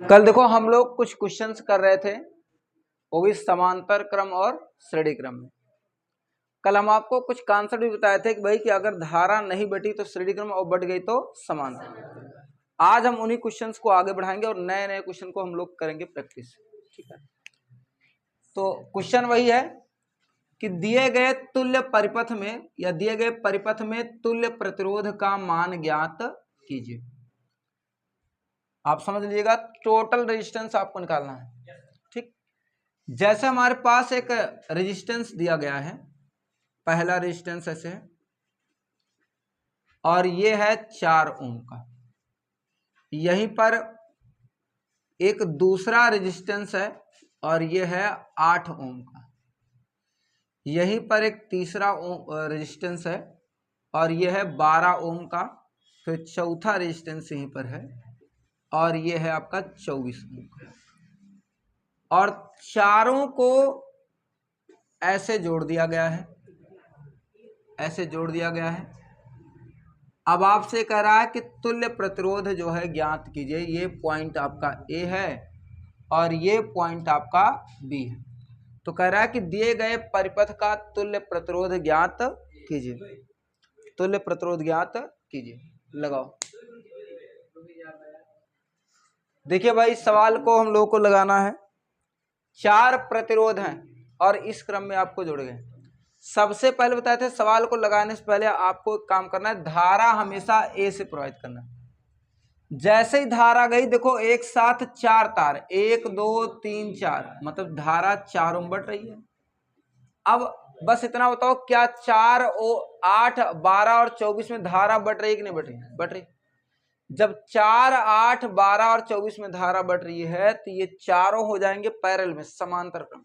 कल देखो हम लोग कुछ क्वेश्चंस कर रहे थे, वो भी समांतर क्रम और श्रेणी क्रम में। कल हम आपको कुछ कॉन्सेप्ट भी बताए थे कि भाई कि अगर धारा नहीं बटी तो श्रेणी क्रम और बढ़ गई तो समांतर। आज हम उन्हीं क्वेश्चंस को आगे बढ़ाएंगे और नए नए क्वेश्चन को हम लोग करेंगे प्रैक्टिस। ठीक है, तो क्वेश्चन वही है कि दिए गए तुल्य परिपथ में या दिए गए परिपथ में तुल्य प्रतिरोध का मान ज्ञात कीजिए। आप समझ लीजिएगा, टोटल रेजिस्टेंस आपको निकालना है। ठीक, जैसे हमारे पास एक रेजिस्टेंस दिया गया है, पहला रेजिस्टेंस ऐसे है और ये है 4 ओम का। यहीं पर एक दूसरा रेजिस्टेंस है और ये है 8 ओम का। यहीं पर एक तीसरा रेजिस्टेंस है और ये है 12 ओम का। फिर चौथा रेजिस्टेंस यहीं पर है और ये है आपका 24 ओम का। और चारों को ऐसे जोड़ दिया गया है, ऐसे जोड़ दिया गया है। अब आपसे कह रहा है कि तुल्य प्रतिरोध जो है ज्ञात कीजिए। ये पॉइंट आपका ए है और ये पॉइंट आपका बी है। तो कह रहा है कि दिए गए परिपथ का तुल्य प्रतिरोध ज्ञात कीजिए। तुल्य प्रतिरोध ज्ञात कीजिए, लगाओ। देखिए भाई, सवाल को हम लोगों को लगाना है। 4 प्रतिरोध हैं और इस क्रम में आपको जोड़ गए। सबसे पहले बताए थे, सवाल को लगाने से पहले आपको एक काम करना है, धारा हमेशा ए से प्रवाहित करना है। जैसे ही धारा गई, देखो एक साथ 4 तार, 1 2 3 4, मतलब धारा 4 ओम बढ़ रही है। अब बस इतना बताओ, क्या 4 8 12 और 24 में धारा बढ़ रही है कि नहीं बढ़ रही? बढ़ रही। जब 4 8 12 और 24 में धारा बढ़ रही है तो ये चारों हो जाएंगे पैरेलल में, समांतर क्रम।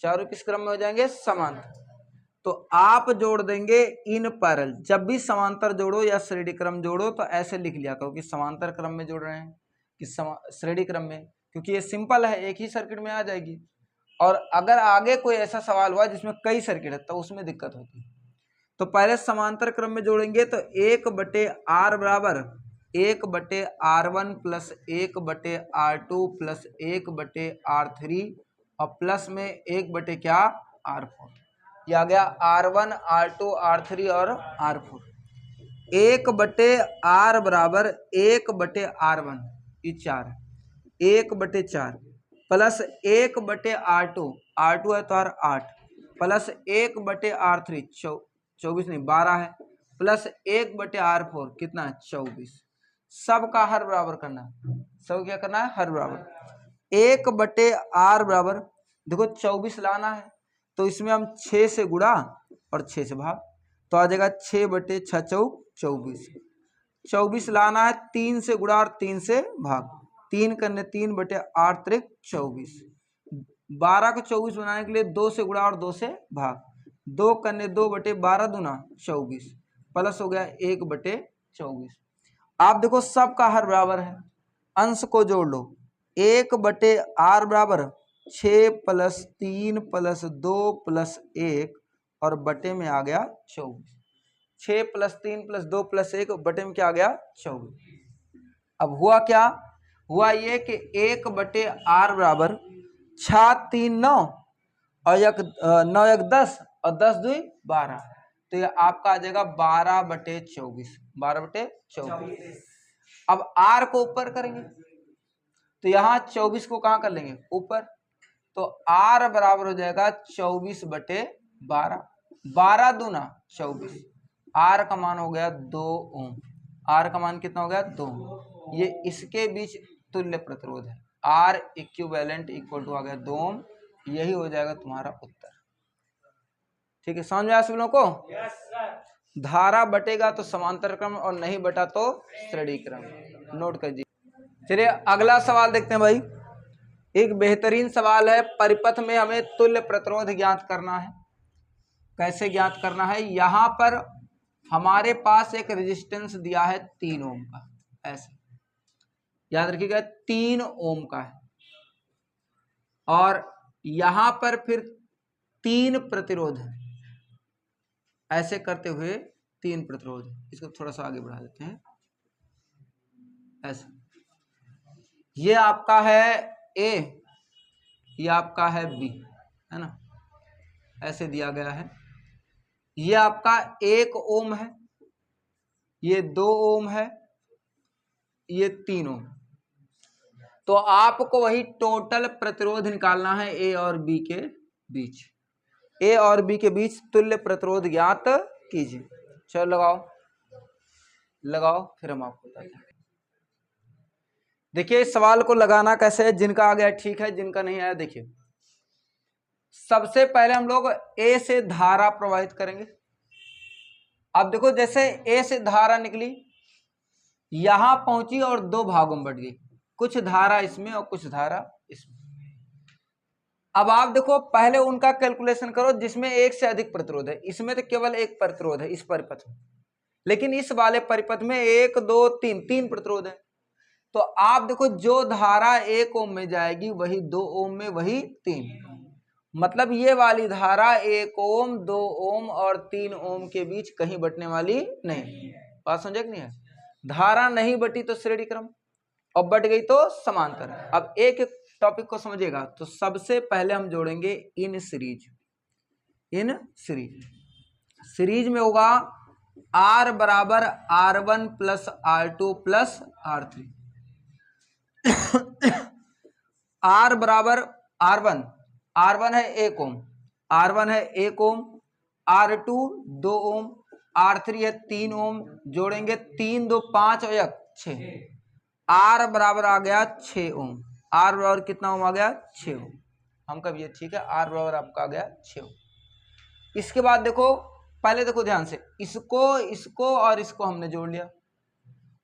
चारों किस क्रम में हो जाएंगे? समांतर। तो आप जोड़ देंगे इन पैरेलल। जब भी समांतर जोड़ो या श्रेणी क्रम जोड़ो तो ऐसे लिख लिया करो कि समांतर क्रम में जोड़ रहे हैं कि श्रेणी क्रम में, क्योंकि ये सिंपल है, एक ही सर्किट में आ जाएगी। और अगर आगे कोई ऐसा सवाल हुआ जिसमें कई सर्किट है तो उसमें दिक्कत होती है। तो पहले समांतर क्रम में जोड़ेंगे तो 1/r बराबर 1/r1 plus 1/r2 plus 1/r3 और प्लस में 1 क्या r4। ये आ गया r1 r2 r3 और r4। 1/r बराबर 1/r1, ये 4, 1/4 प्लस 1/r2, r2 है तो 8 प्लस 1/r3, 24 नहीं 12 है, प्लस 1/r4 कितना है? 24। सब का हर बराबर करना है। सब क्या करना है? हर बराबर। 1/r बराबर, देखो 24 लाना है तो इसमें हम 6 से गुणा और 6 से भाग, तो आ जाएगा 6/6 चौक 24। 24 लाना है 3 से गुणा और 3 से भाग, 3 करने 3/8 त्रिक 24। 12 को 24 बनाने के लिए 2 से गुणा और 2 से भाग, 2 करने 2/12 दूना 24 प्लस हो गया 1/24। आप देखो सब का हर बराबर है, अंश को जोड़ लो। 1/r बराबर 6 प्लस 3 प्लस 2 प्लस 1 और बटे में आ गया 24। 6 प्लस 3 प्लस 2 प्लस 1 बटे में क्या आ गया? 24। अब हुआ क्या? हुआ ये कि 1/r बराबर 6 3 9 और 9 1 10 और 10 2 12, तो ये आपका आ जाएगा 12/24। 12/24। अब r को ऊपर करेंगे तो यहाँ 24 को कहाँ कर लेंगे? ऊपर। तो r बराबर हो जाएगा 24/12, 12 दूना 24। r का मान हो गया 2 ओम। r का मान कितना हो गया? 2 ओम। ये इसके बीच तुल्य प्रतिरोध है। r इक्विवेलेंट इक्वल टू आ गया 2 ओम। यही हो जाएगा तुम्हारा उत्तर। ठीक है, समझ में आया सब लोगों को? yes, sir। धारा बटेगा तो समांतर क्रम और नहीं बटा तो श्रेणी क्रम। नोट कीजिए। चलिए अगला सवाल देखते हैं भाई। एक बेहतरीन सवाल है, परिपथ में हमें तुल्य प्रतिरोध ज्ञात करना है। कैसे ज्ञात करना है? यहां पर हमारे पास एक रेजिस्टेंस दिया है 3 ओम का, ऐसे याद रखिएगा 3 ओम का है, और यहां पर फिर 3 प्रतिरोध है। ऐसे करते हुए 3 प्रतिरोध, इसको थोड़ा सा आगे बढ़ा देते हैं ऐसे। ये आपका है ए, ये आपका है बी, है ना, ऐसे दिया गया है। ये आपका 1 ओम है, ये 2 ओम है, ये 3 ओम। तो आपको वही टोटल प्रतिरोध निकालना है ए और बी के बीच। ए और बी के बीच तुल्य प्रतिरोध ज्ञात कीजिए। चलो लगाओ लगाओ, फिर हम आपको बताते हैं। देखिए इस सवाल को लगाना कैसे है, जिनका आ गया ठीक है, जिनका नहीं आया देखिए। सबसे पहले हम लोग ए से धारा प्रवाहित करेंगे। अब देखो जैसे ए से धारा निकली, यहां पहुंची और 2 भागों में बढ़ गई, कुछ धारा इसमें और कुछ धारा इसमें। अब आप देखो पहले उनका कैलकुलेशन करो जिसमें एक से अधिक प्रतिरोध है। इसमें तो केवल एक प्रतिरोध है इस परिपथ में, लेकिन इस वाले परिपथ में 1 2 3 प्रतिरोध है। तो आप देखो जो धारा 1 ओम में जाएगी वही 2 ओम में, वही 3। मतलब ये वाली धारा 1 ओम 2 ओम और 3 ओम के बीच कहीं बटने वाली नहीं। बात समझे कि नहीं है? धारा नहीं बटी तो श्रेणी क्रम, और बट गई तो समांतर। अब एक एक टॉपिक को समझिएगा। तो सबसे पहले हम जोड़ेंगे in series. In series, series में होगा R बराबर R1 plus R2 plus R3। R बराबर R1, R1 है 1 ओम, R1 है 1 ओम, R2 2 ओम, R3 है 3 ओम। जोड़ेंगे 3 2 5 और 1 6। R बराबर आ गया 6 ओम। R बराबर कितना ओम आ गया? 6 ओम। हम कब ये ठीक है, R बराबर आपका आ गया 6 ओम। इसके बाद देखो, पहले देखो ध्यान से, इसको और इसको हमने जोड़ लिया।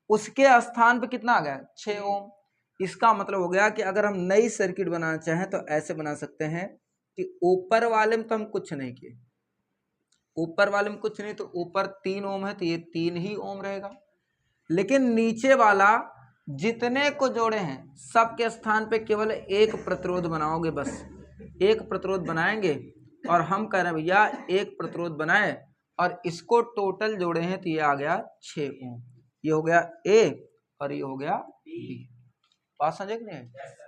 उसके स्थान पे कितना आ गया? 6 ओम। इसका मतलब हो गया कि अगर हम नई सर्किट बनाना चाहें तो ऐसे बना सकते हैं कि ऊपर वाले में तो हम कुछ नहीं किए, ऊपर वाले में कुछ नहीं, तो ऊपर 3 ओम है तो ये 3 ही ओम रहेगा। लेकिन नीचे वाला जितने को जोड़े हैं सबके स्थान पे केवल एक प्रतिरोध बनाओगे, बस एक प्रतिरोध बनाएंगे। और हम कह रहे हैं भैया एक प्रतिरोध बनाए और इसको टोटल जोड़े हैं तो ये आ गया 6 ओम। ये हो गया ए और ये हो गया बी। बात समझे कि नहीं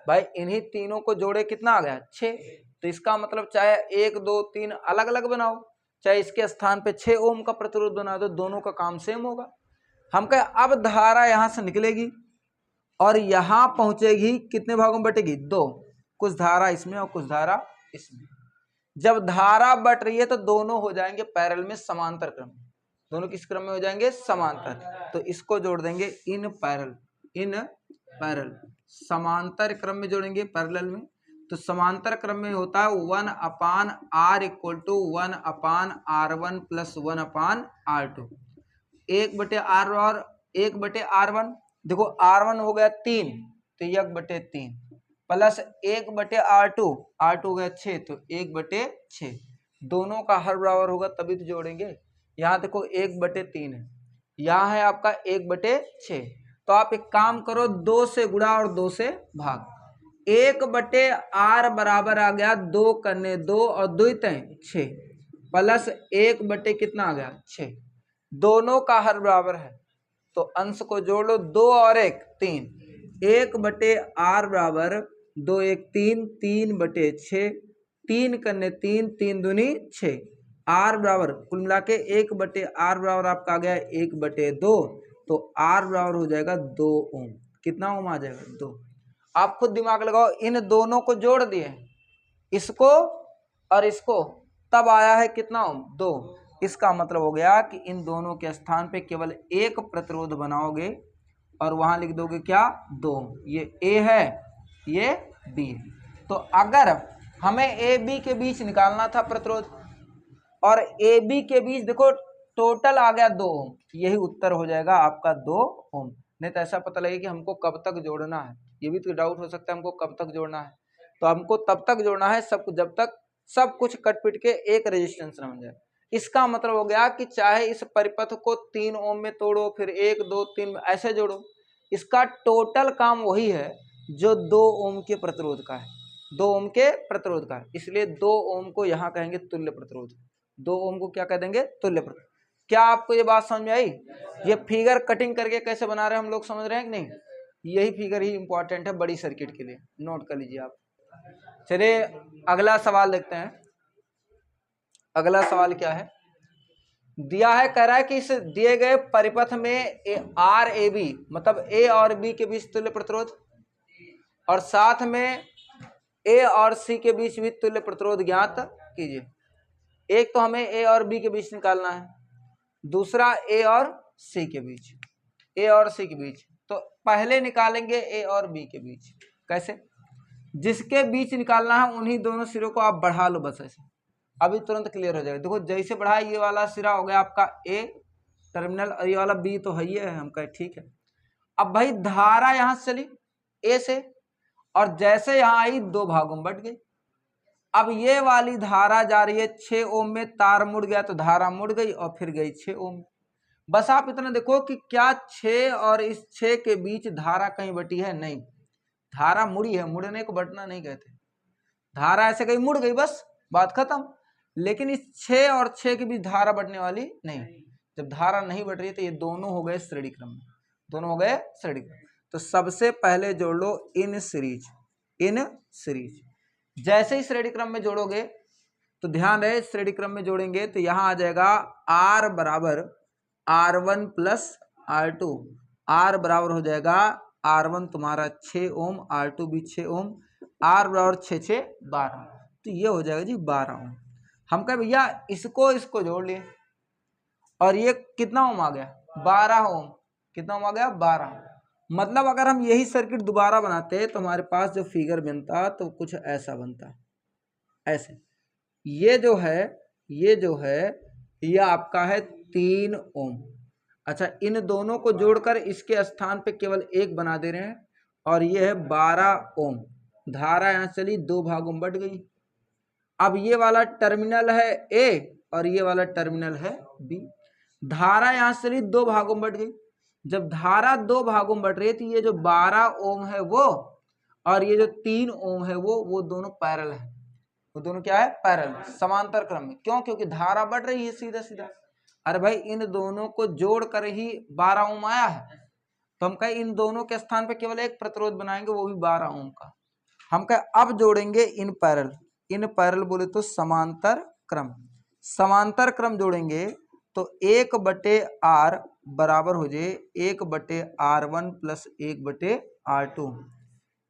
भाई? इन्हीं तीनों को जोड़े कितना आ गया? 6। तो इसका मतलब चाहे 1 2 3 अलग अलग बनाओ, चाहे इसके स्थान पे 6 ओम का प्रतिरोध बना दो, दोनों का काम सेम होगा। हम कहे अब धारा यहां से निकलेगी और यहां पहुंचेगी, कितने भागों में बटेगी? 2। कुछ धारा इसमें और कुछ धारा इसमें। जब धारा बट रही है तो दोनों हो जाएंगे पैरेलल में, समांतर क्रम में। दोनों किस क्रम में हो जाएंगे? समांतर। तो इसको जोड़ देंगे इन पैरेलल, इन पैरेलल, समांतर क्रम में जोड़ेंगे पैरेलल में। तो समांतर क्रम में होता है 1/r equal to 1/r1 plus 1/r2। 1/r और 1/r1। देखो R1 हो गया 3 तो 1/3 प्लस 1/r2, R2 हो गया 6 तो 1/6। दोनों का हर बराबर होगा तभी तो जोड़ेंगे। यहाँ देखो 1/3 है, यहाँ है आपका 1/6। तो आप एक काम करो, 2 से गुणा और 2 से भाग। 1/r बराबर आ गया 2 करने 2 और 2 6 प्लस 1/ कितना आ गया? 6। दोनों का हर बराबर है तो अंश को जोड़ लो, 2 और 1 3। 1/r बराबर 2 1 3, 3/6, 3 करने 3, 3 दूनी 6। r बराबर कुल मिला के 1/r बराबर आपका आ गया 1/2। तो r बराबर हो जाएगा 2 ओम। कितना ओम आ जाएगा? 2। आप खुद दिमाग लगाओ, इन दोनों को जोड़ दिए, इसको और इसको, तब आया है कितना ओम? 2। इसका मतलब हो गया कि इन दोनों के स्थान पे केवल एक प्रतिरोध बनाओगे और वहां लिख दोगे क्या? 2। ये ए है, ये बी है। तो अगर हमें ए बी के बीच निकालना था प्रतिरोध, और ए बी के बीच देखो टोटल आ गया 2 ओम, यही उत्तर हो जाएगा आपका 2 ओम। नहीं तो ऐसा पता लगे कि हमको कब तक जोड़ना है, ये भी तो डाउट हो सकता है हमको कब तक जोड़ना है। तो हमको तब तक जोड़ना है सब कुछ जब तक सब कुछ कट पिट के एक रेजिस्टेंस न बन जाए। इसका मतलब हो गया कि चाहे इस परिपथ को 3 ओम में तोड़ो, फिर 1 2 3 ऐसे जोड़ो, इसका टोटल काम वही है जो 2 ओम के प्रतिरोध का है, 2 ओम के प्रतिरोध का है। इसलिए 2 ओम को यहाँ कहेंगे तुल्य प्रतिरोध। 2 ओम को क्या कह देंगे? तुल्य प्रतिरोध। क्या आपको ये बात समझ में आई? ये फिगर कटिंग करके कैसे बना रहे हैं हम लोग, समझ रहे हैं कि नहीं? यही फिगर ही इंपॉर्टेंट है बड़ी सर्किट के लिए, नोट कर लीजिए आप। चलिए अगला सवाल देखते हैं। अगला सवाल क्या है, दिया है, कह रहा है कि इस दिए गए परिपथ में आर ए बी मतलब ए और बी के बीच तुल्य प्रतिरोध और साथ में ए और सी के बीच भी तुल्य प्रतिरोध ज्ञात कीजिए। एक तो हमें ए और बी के बीच निकालना है, दूसरा ए और सी के बीच, ए और सी के बीच। तो पहले निकालेंगे ए और बी के बीच। कैसे? जिसके बीच निकालना है उन्हीं दोनों सिरों को आप बढ़ा लो बस ऐसे, अभी तुरंत क्लियर हो जाएगा। देखो जैसे बढ़ाया, ये वाला सिरा हो गया आपका ए टर्मिनल और ये वाला बी तो है ही है, हम कहे ठीक है। अब भाई धारा यहां से चली ए से और जैसे यहां आई दो भागों में बट गई। अब ये वाली धारा जा रही है 6 ओम में, तार मुड़ गया तो धारा मुड़ गई और फिर गई 6 ओम। बस आप इतना देखो कि क्या 6 और इस 6 के बीच धारा कहीं बटी है? नहीं, धारा मुड़ी है, मुड़ने को बटना नहीं कहते। धारा ऐसे कहीं मुड़ गई, बस बात खत्म। लेकिन इस 6 और 6 के बीच धारा बटने वाली नहीं। जब धारा नहीं बट रही तो ये दोनों हो गए श्रेणी क्रम में, दोनों हो गए श्रेणी क्रम। तो सबसे पहले जोड़ लो इन सीरीज, इन सीरीज। जैसे ही श्रेणी क्रम में जोड़ोगे तो ध्यान रहे, श्रेणी क्रम में जोड़ेंगे तो यहां आ जाएगा R बराबर R1 प्लस R2। R बराबर हो जाएगा R1 तुम्हारा 6 ओम, R2 भी 6 ओम, R बराबर 6 6 12, तो ये हो जाएगा जी 12 ओम। हम कहे भैया इसको इसको जोड़ लिए और ये कितना ओम आ गया? 12 ओम। कितना ओम आ गया? 12। मतलब अगर हम यही सर्किट दोबारा बनाते तो हमारे पास जो फिगर बनता तो कुछ ऐसा बनता, ऐसे। ये जो है ये आपका है 3 ओम। अच्छा, इन दोनों को जोड़कर इसके स्थान पे केवल एक बना दे रहे हैं और ये है 12 ओम। धारा यहां चली, दो भागों में बट गई। अब ये वाला टर्मिनल है ए और ये वाला टर्मिनल है बी। धारा यहां से चली, दो भागों में बट गई। जब धारा दो भागों में बढ़ रही है तो ये जो 12 ओम है वो और ये जो 3 ओम है वो दोनों पैरेलल है। वो दोनों क्या है? पैरेलल, समांतर क्रम में। क्यों? क्योंकि धारा बढ़ रही है सीधा सीधा। अरे भाई इन दोनों को जोड़ कर ही 12 ओम आया है, तो हम कहे इन दोनों के स्थान पे केवल एक प्रतिरोध बनाएंगे, वो भी 12 ओम का। हम कहे अब जोड़ेंगे इन पैरेलल। इन पैरेलल बोले तो समांतर क्रम। समांतर क्रम जोड़ेंगे तो 1/r बराबर हो जाए 1/r1 प्लस 1/r2।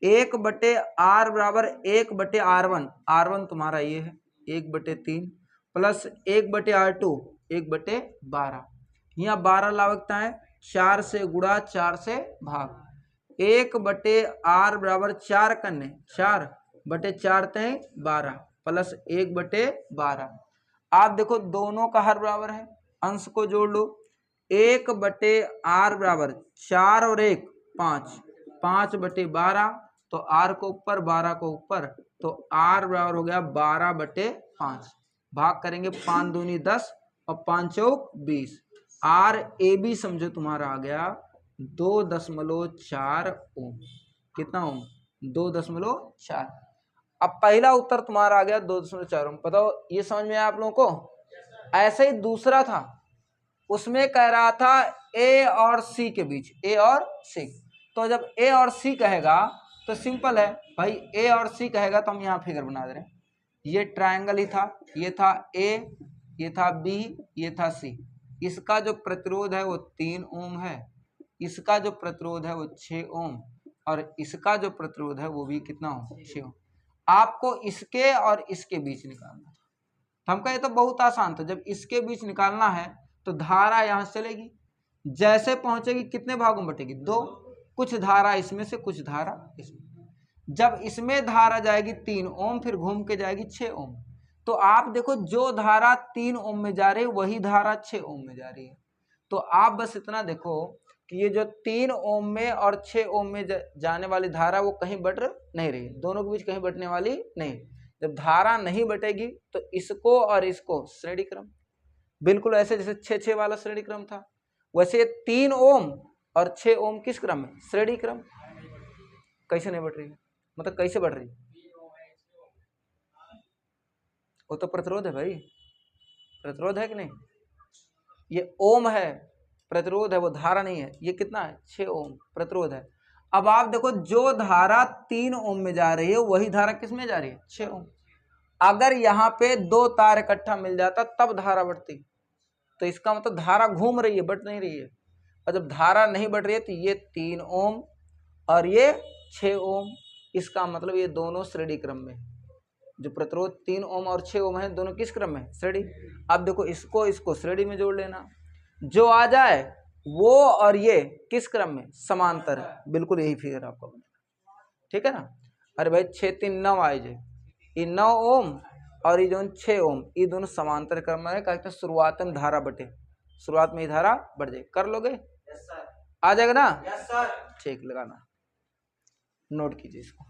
1/r बराबर 1/r1, r1 तुम्हारा ये है 1/3 प्लस 1/r2 1/12। यहाँ 12 लाभकता है, 4 से गुणा 4 से भाग। 1/r बराबर 4 कन्ने 4/4 तय 12 प्लस 1/12। आप देखो दोनों का हर बराबर है, अंश को जोड़ लो। 1/r बराबर 4 और 1 5, 5/12 तो r को ऊपर 12 को ऊपर, तो r बराबर हो गया 12/5। भाग करेंगे 5 दूनी 10 और 5 चौक 20। r ए बी समझो तुम्हारा आ गया 2.4 ओम। कितना ओम? 2.4। अब पहला उत्तर तुम्हारा आ गया 2.4 ओम। बताओ ये समझ में आया आप लोगों को? ऐसे ही दूसरा था, उसमें कह रहा था ए और सी के बीच, ए और सी। तो जब ए और सी कहेगा तो सिंपल है भाई, ए और सी कहेगा तो हम यहाँ फिगर बना दे रहे हैं। ये ट्रायंगल ही था, ये था ए, ये था बी, ये था सी। इसका जो प्रतिरोध है वो 3 ओम है, इसका जो प्रतिरोध है वो 6 ओम और इसका जो प्रतिरोध है वो भी कितना ओम? 6 ओम। आपको इसके और इसके बीच निकालना। हम कहे तो बहुत आसान था, जब इसके बीच निकालना है तो धारा यहां से चलेगी, जैसे पहुंचेगी कितने भागों में बटेगी? 2। कुछ धारा इसमें से, कुछ धारा इसमें। जब इसमें धारा जाएगी 3 ओम, फिर घूम के जाएगी 6 ओम। तो आप देखो जो धारा 3 ओम में जा रही है वही धारा 6 ओम में जा रही है। तो आप बस इतना देखो कि ये जो 3 ओम में और 6 ओम में जाने वाली धारा वो कहीं बट नहीं रही, दोनों के बीच कहीं बटने वाली नहीं। जब धारा नहीं बटेगी तो इसको और इसको श्रेणी क्रम, बिल्कुल ऐसे जैसे 6 वाला श्रेणी क्रम था, वैसे 3 ओम और 6 ओम किस क्रम में? श्रेणी क्रम। कैसे नहीं बढ़ रही है? मतलब कैसे बढ़ रही है? वो तो प्रतिरोध है भाई, प्रतिरोध है कि नहीं? ये ओम है, प्रतिरोध है, वो धारा नहीं है। ये कितना है? 6 ओम प्रतिरोध है। अब आप देखो जो धारा 3 ओम में जा रही है वही धारा किस में जा रही है, 6 ओम। अगर यहाँ पे 2 तार इकट्ठा मिल जाता तब धारा बढ़ती, तो इसका मतलब धारा घूम रही है, बढ़ नहीं रही है। और जब धारा नहीं बढ़ रही है तो ये 3 ओम और ये 6 ओम, इसका मतलब ये दोनों श्रेणी क्रम में, जो प्रतिरोध 3 ओम और 6 ओम है दोनों किस क्रम में, श्रेणी। अब देखो इसको श्रेणी में जोड़ लेना, जो आ जाए वो और ये किस क्रम में, समांतर है। बिल्कुल यही फिगर आपका बनेगा, ठीक है ना। अरे भाई 6 3 9 आए जे, ये 9 ओम और ये जो 6 ओम, ये दोनों समांतर क्रम में है। कहते हैं शुरुआत में धारा बटे, शुरुआत में ही धारा बढ़ जाए। कर लोगे? Yes sir. आ जाएगा ना? Yes sir. ठीक, लगाना, नोट कीजिए इसको।